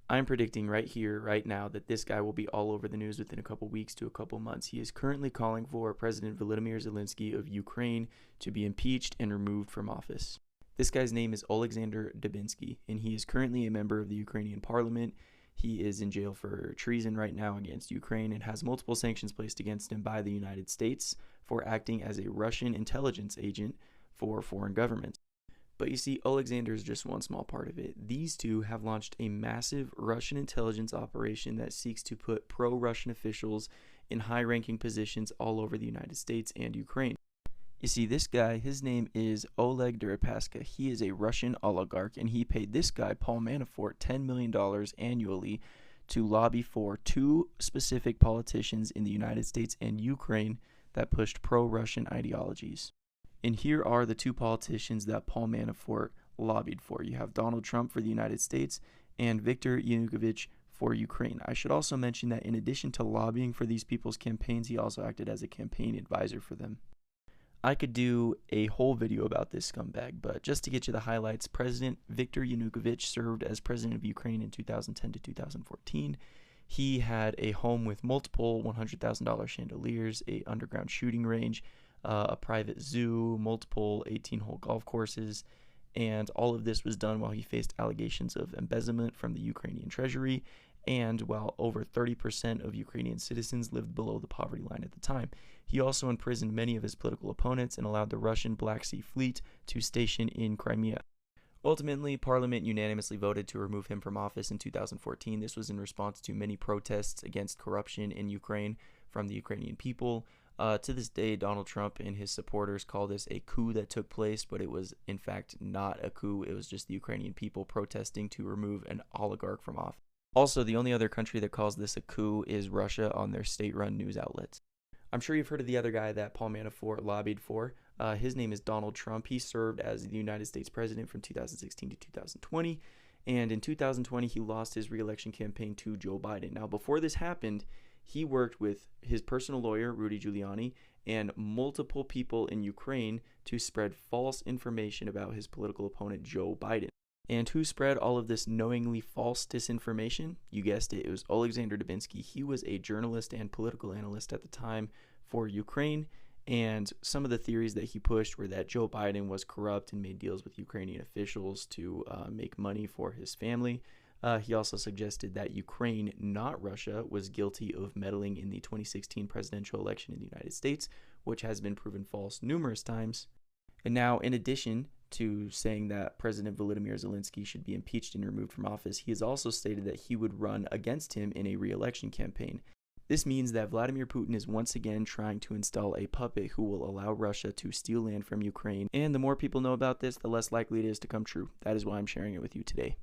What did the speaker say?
I'm predicting right here, right now, that this guy will be all over the news within a couple weeks to a couple months. He is currently calling for President Volodymyr Zelensky of Ukraine to be impeached and removed from office. This guy's name is Alexander Dubinsky, and he is currently a member of the Ukrainian parliament. He is in jail for treason right now against Ukraine and has multiple sanctions placed against him by the United States for acting as a Russian intelligence agent for foreign governments. But you see, Alexander is just one small part of it. These two have launched a massive Russian intelligence operation that seeks to put pro-Russian officials in high-ranking positions all over the United States and Ukraine. You see, this guy, his name is Oleg Deripaska. He is a Russian oligarch, and he paid this guy, Paul Manafort, $10 million annually to lobby for two specific politicians in the United States and Ukraine that pushed pro-Russian ideologies. And here are the two politicians that Paul Manafort lobbied for. You have Donald Trump for the United States and Viktor Yanukovych for Ukraine. I should also mention that in addition to lobbying for these people's campaigns, he also acted as a campaign advisor for them. I could do a whole video about this scumbag, but just to get you the highlights, President Viktor Yanukovych served as president of Ukraine in 2010 to 2014. He had a home with multiple $100,000 chandeliers, a underground shooting range, a private zoo, multiple 18-hole golf courses, and all of this was done while he faced allegations of embezzlement from the Ukrainian treasury, and while over 30% of Ukrainian citizens lived below the poverty line at the time. He also imprisoned many of his political opponents and allowed the Russian Black Sea Fleet to station in Crimea. Ultimately, Parliament unanimously voted to remove him from office in 2014. This was in response to many protests against corruption in Ukraine from the Ukrainian people. To this day, Donald Trump and his supporters call this a coup that took place, but it was in fact not a coup. It was just the Ukrainian people protesting to remove an oligarch from office. Also, the only other country that calls this a coup is Russia on their state-run news outlets. I'm sure you've heard of the other guy that Paul Manafort lobbied for. His name is Donald Trump. He served as the United States president from 2016 to 2020. And in 2020, he lost his re-election campaign to Joe Biden. Now, before this happened, he worked with his personal lawyer, Rudy Giuliani, and multiple people in Ukraine to spread false information about his political opponent, Joe Biden. And who spread all of this knowingly false disinformation? You guessed it, it was Alexander Dubinsky. He was a journalist and political analyst at the time for Ukraine, and some of the theories that he pushed were that Joe Biden was corrupt and made deals with Ukrainian officials to make money for his family. He also suggested that Ukraine, not Russia, was guilty of meddling in the 2016 presidential election in the United States, which has been proven false numerous times. And now, in addition to saying that President Volodymyr Zelensky should be impeached and removed from office, he has also stated that he would run against him in a re-election campaign. This means that Vladimir Putin is once again trying to install a puppet who will allow Russia to steal land from Ukraine. And the more people know about this, the less likely it is to come true. That is why I'm sharing it with you today.